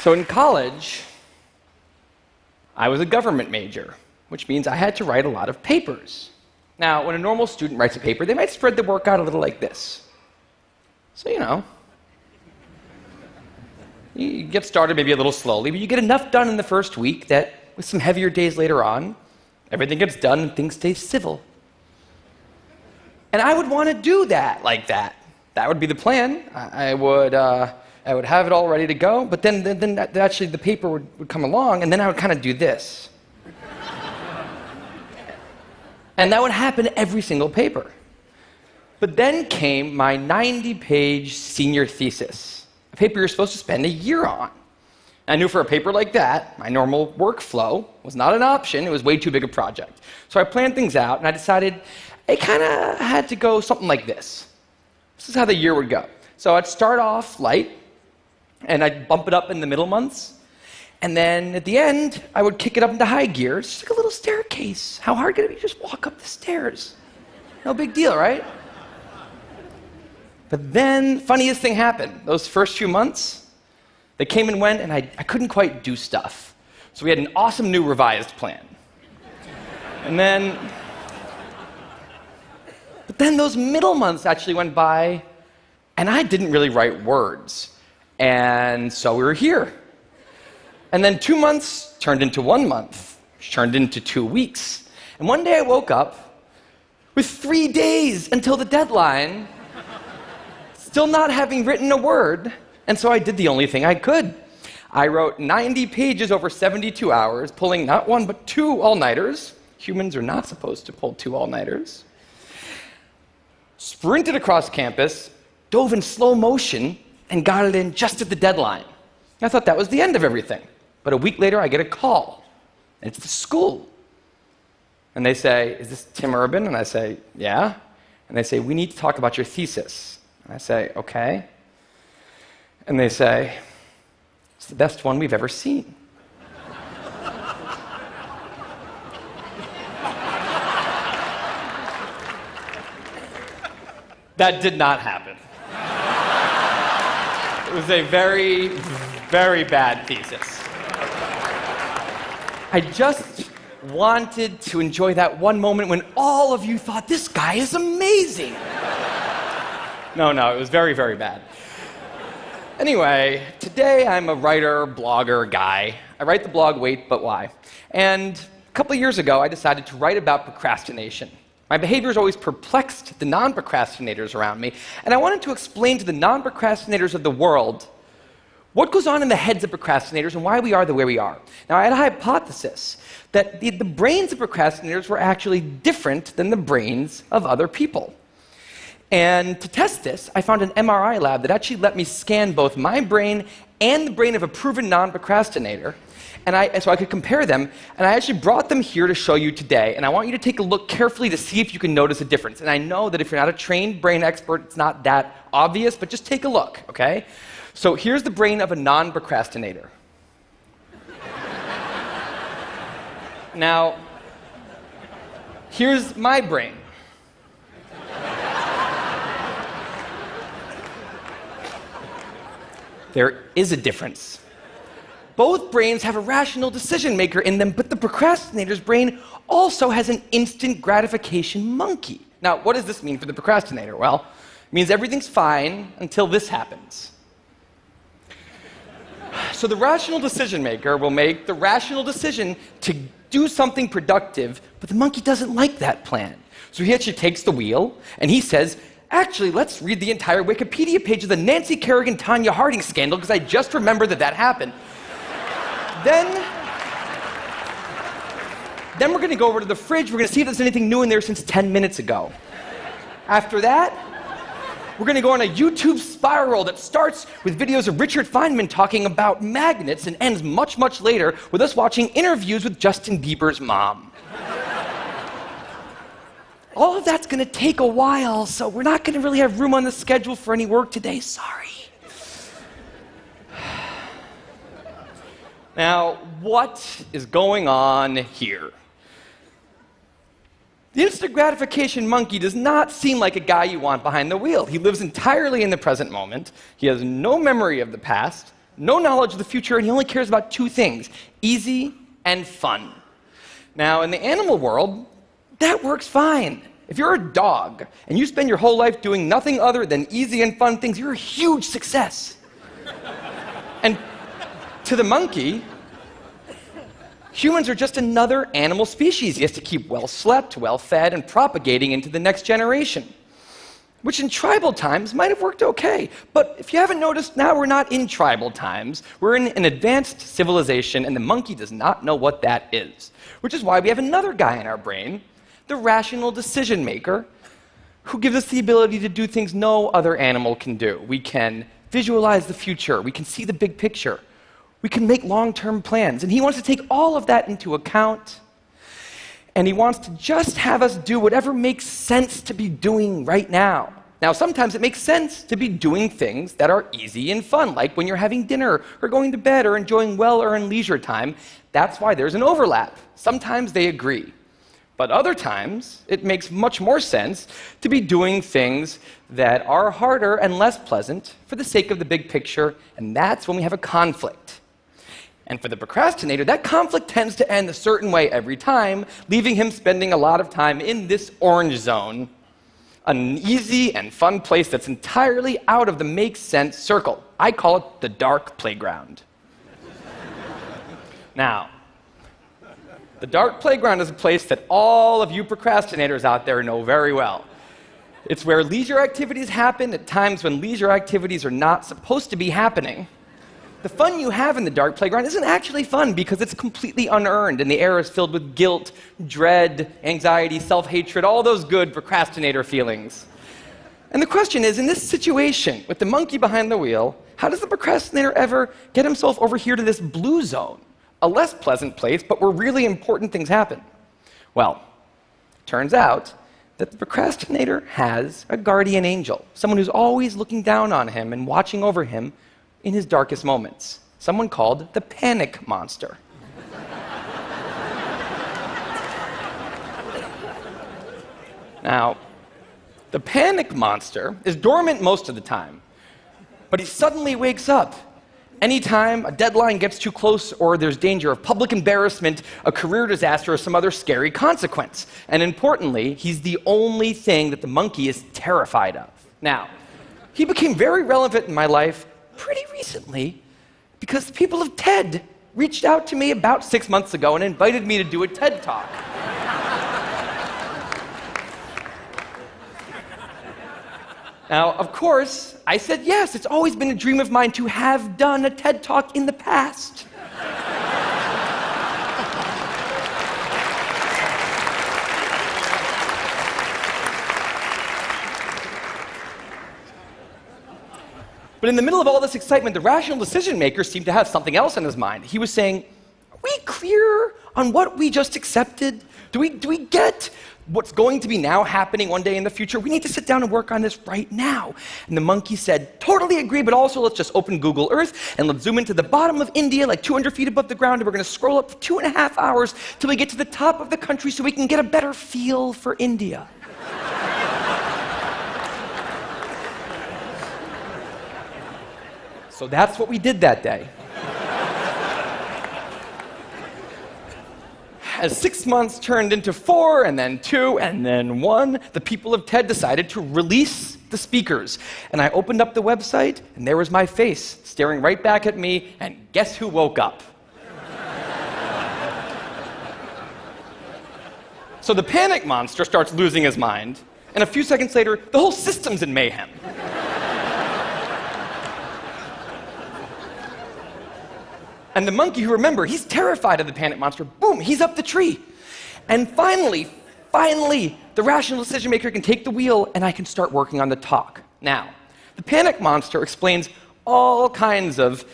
So in college, I was a government major, which means I had to write a lot of papers. Now, when a normal student writes a paper, they might spread the work out a little like this. So, you get started maybe a little slowly, but you get enough done in the first week that with some heavier days later on, everything gets done and things stay civil. And I would want to do that like that. That would be the plan. I would have it all ready to go, but then actually the paper would come along, and then I would kind of do this. And that would happen every single paper. But then came my 90-page senior thesis, a paper you're supposed to spend a year on. I knew for a paper like that, my normal workflow was not an option. It was way too big a project. So I planned things out, and I decided I kind of had to go something like this. This is how the year would go. So I'd start off light, and I'd bump it up in the middle months. And then at the end, I would kick it up into high gear. It's just like a little staircase. How hard could it be to just walk up the stairs? No big deal, right? But then, funniest thing happened. Those first few months, they came and went, and I couldn't quite do stuff. So we had an awesome new revised plan. But then those middle months actually went by, and I didn't really write words. And so we were here. And then 2 months turned into 1 month, which turned into 2 weeks. And one day I woke up with 3 days until the deadline, still not having written a word, and so I did the only thing I could. I wrote 90 pages over 72 hours, pulling not one but 2 all-nighters. Humans are not supposed to pull 2 all-nighters. Sprinted across campus, dove in slow motion, and got it in just at the deadline. I thought that was the end of everything. But a week later, I get a call. And it's the school. And they say, "Is this Tim Urban?" And I say, "Yeah." And they say, "We need to talk about your thesis." And I say, "Okay." And they say, "It's the best one we've ever seen." That did not happen. It was a very, very bad thesis. I just wanted to enjoy that one moment when all of you thought, "This guy is amazing." No, it was very, very bad. Anyway, today I'm a writer, blogger guy. I write the blog Wait, But Why? And a couple of years ago, I decided to write about procrastination. My behavior has always perplexed the non-procrastinators around me, and I wanted to explain to the non-procrastinators of the world what goes on in the heads of procrastinators and why we are the way we are. Now, I had a hypothesis that the brains of procrastinators were actually different than the brains of other people. And to test this, I found an MRI lab that actually let me scan both my brain and the brain of a proven non-procrastinator, so I could compare them, and I actually brought them here to show you today, and I want you to take a look carefully to see if you can notice a difference. And I know that if you're not a trained brain expert, it's not that obvious, but just take a look, okay? So here's the brain of a non-procrastinator. Now, here's my brain. There is a difference. Both brains have a rational decision maker in them, but the procrastinator's brain also has an instant gratification monkey. Now, what does this mean for the procrastinator? Well, it means everything's fine until this happens. So the rational decision maker will make the rational decision to do something productive, but the monkey doesn't like that plan. So he actually takes the wheel, and he says, "Actually, let's read the entire Wikipedia page of the Nancy Kerrigan-Tanya Harding scandal, because I just remembered that happened." Then we're going to go over to the fridge. We're going to see if there's anything new in there since 10 minutes ago. After that, we're going to go on a YouTube spiral that starts with videos of Richard Feynman talking about magnets and ends much, much later with us watching interviews with Justin Bieber's mom. All of that's going to take a while, so we're not going to really have room on the schedule for any work today. Sorry. Now, what is going on here? The instant gratification monkey does not seem like a guy you want behind the wheel. He lives entirely in the present moment. He has no memory of the past, no knowledge of the future, and he only cares about two things: easy and fun. Now, in the animal world, that works fine. If you're a dog and you spend your whole life doing nothing other than easy and fun things, you're a huge success. And to the monkey, humans are just another animal species he has to keep well slept, well fed, and propagating into the next generation, which in tribal times might have worked okay. But if you haven't noticed, now we're not in tribal times. We're in an advanced civilization, and the monkey does not know what that is, which is why we have another guy in our brain, the rational decision maker, who gives us the ability to do things no other animal can do. We can visualize the future. We can see the big picture. We can make long-term plans. And he wants to take all of that into account. And he wants to just have us do whatever makes sense to be doing right now. Now, sometimes it makes sense to be doing things that are easy and fun, like when you're having dinner or going to bed or enjoying well-earned leisure time. That's why there's an overlap. Sometimes they agree. But other times, it makes much more sense to be doing things that are harder and less pleasant for the sake of the big picture, and that's when we have a conflict. And for the procrastinator, that conflict tends to end a certain way every time, leaving him spending a lot of time in this orange zone, an easy and fun place that's entirely out of the make sense circle. I call it the dark playground. Now, the dark playground is a place that all of you procrastinators out there know very well. It's where leisure activities happen at times when leisure activities are not supposed to be happening. The fun you have in the dark playground isn't actually fun because it's completely unearned, and the air is filled with guilt, dread, anxiety, self-hatred, all those good procrastinator feelings. And the question is, in this situation, with the monkey behind the wheel, how does the procrastinator ever get himself over here to this blue zone? A less pleasant place, but where really important things happen. Well, it turns out that the procrastinator has a guardian angel, someone who's always looking down on him and watching over him in his darkest moments, someone called the panic monster. Now, the panic monster is dormant most of the time, but he suddenly wakes up anytime a deadline gets too close or there's danger of public embarrassment, a career disaster, or some other scary consequence. And importantly, he's the only thing that the monkey is terrified of. Now, he became very relevant in my life pretty recently because the people of TED reached out to me about 6 months ago and invited me to do a TED Talk. Now, of course, I said yes. It's always been a dream of mine to have done a TED Talk in the past. But in the middle of all this excitement, the rational decision maker seemed to have something else in his mind. He was saying, are we clear on what we just accepted? Do we get what's going to be now happening one day in the future? We need to sit down and work on this right now. And the monkey said, totally agree, but also let's just open Google Earth and let's zoom into the bottom of India, like 200 feet above the ground, and we're going to scroll up for 2.5 hours till we get to the top of the country so we can get a better feel for India. So that's what we did that day. As 6 months turned into 4, and then 2, and then 1, the people of TED decided to release the speakers. And I opened up the website, and there was my face staring right back at me, and guess who woke up? So the panic monster starts losing his mind, and a few seconds later, the whole system's in mayhem. And the monkey, who, remember, he's terrified of the panic monster, boom, he's up the tree. And finally, the rational decision maker can take the wheel and I can start working on the talk. Now, the panic monster explains all kinds of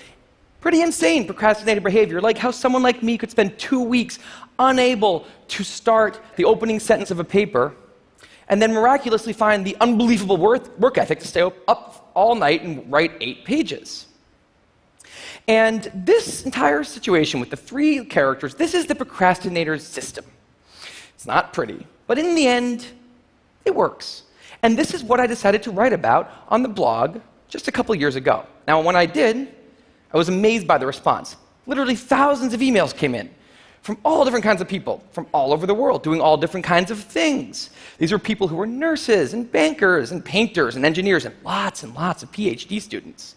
pretty insane procrastinated behavior, like how someone like me could spend 2 weeks unable to start the opening sentence of a paper and then miraculously find the unbelievable work ethic to stay up all night and write 8 pages. And this entire situation with the 3 characters, this is the procrastinator's system. It's not pretty, but in the end, it works. And this is what I decided to write about on the blog just a couple years ago. Now, when I did, I was amazed by the response. Literally thousands of emails came in from all different kinds of people, from all over the world, doing all different kinds of things. These were people who were nurses and bankers and painters and engineers and lots of PhD students.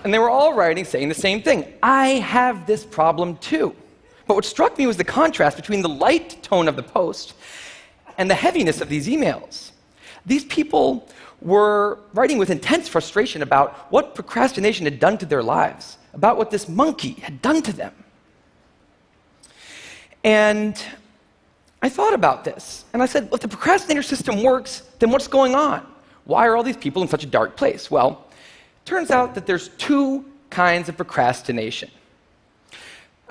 And they were all writing saying the same thing. I have this problem too. But what struck me was the contrast between the light tone of the post and the heaviness of these emails. These people were writing with intense frustration about what procrastination had done to their lives, about what this monkey had done to them. And I thought about this, and I said, well, if the procrastinator system works, then what's going on? Why are all these people in such a dark place? Well, it turns out that there's two kinds of procrastination.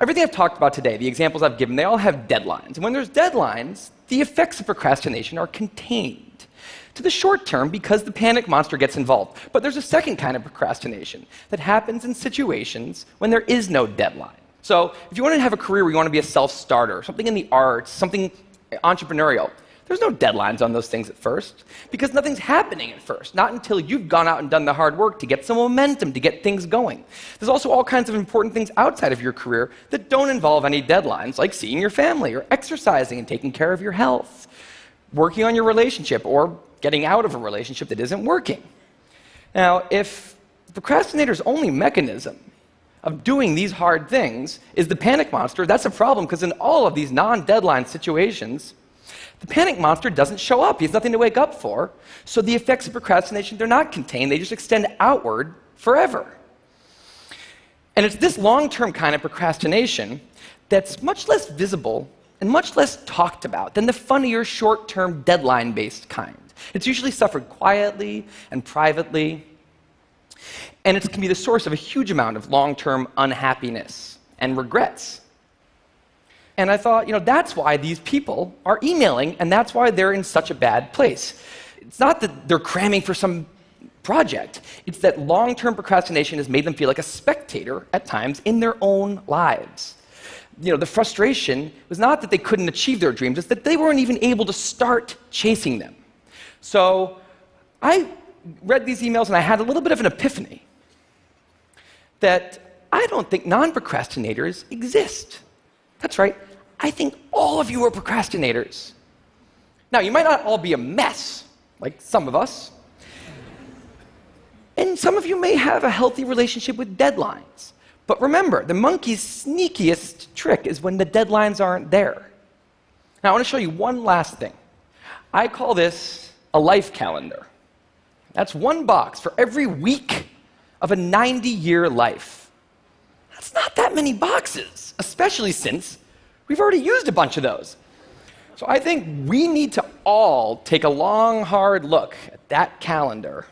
Everything I've talked about today, the examples I've given, they all have deadlines. And when there's deadlines, the effects of procrastination are contained to the short term because the panic monster gets involved. But there's a second kind of procrastination that happens in situations when there is no deadline. So if you want to have a career where you want to be a self-starter, something in the arts, something entrepreneurial, there's no deadlines on those things at first because nothing's happening at first, not until you've gone out and done the hard work to get some momentum, to get things going. There's also all kinds of important things outside of your career that don't involve any deadlines, like seeing your family or exercising and taking care of your health, working on your relationship or getting out of a relationship that isn't working. Now, if the procrastinator's only mechanism of doing these hard things is the panic monster, that's a problem because in all of these non-deadline situations, the panic monster doesn't show up. He has nothing to wake up for. So the effects of procrastination, they're not contained. They just extend outward forever. And it's this long-term kind of procrastination that's much less visible and much less talked about than the funnier, short-term, deadline-based kind. It's usually suffered quietly and privately. And it can be the source of a huge amount of long-term unhappiness and regrets. And I thought, that's why these people are emailing, and that's why they're in such a bad place. It's not that they're cramming for some project. It's that long-term procrastination has made them feel like a spectator at times in their own lives. The frustration was not that they couldn't achieve their dreams, it's that they weren't even able to start chasing them. So I read these emails, and I had a little bit of an epiphany that I don't think non-procrastinators exist. That's right. I think all of you are procrastinators. Now, you might not all be a mess, like some of us. And some of you may have a healthy relationship with deadlines. But remember, the monkey's sneakiest trick is when the deadlines aren't there. Now, I want to show you one last thing. I call this a life calendar. That's one box for every week of a 90-year life. That's not that many boxes, especially since we've already used a bunch of those. So I think we need to all take a long, hard look at that calendar.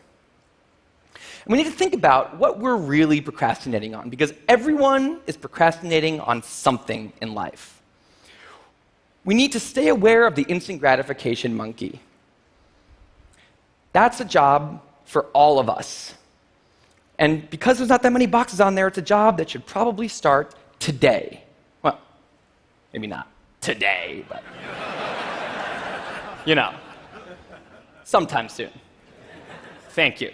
And we need to think about what we're really procrastinating on, because everyone is procrastinating on something in life. We need to stay aware of the instant gratification monkey. That's a job for all of us. And because there's not that many boxes on there, it's a job that should probably start today. Well, maybe not today, but sometime soon. Thank you.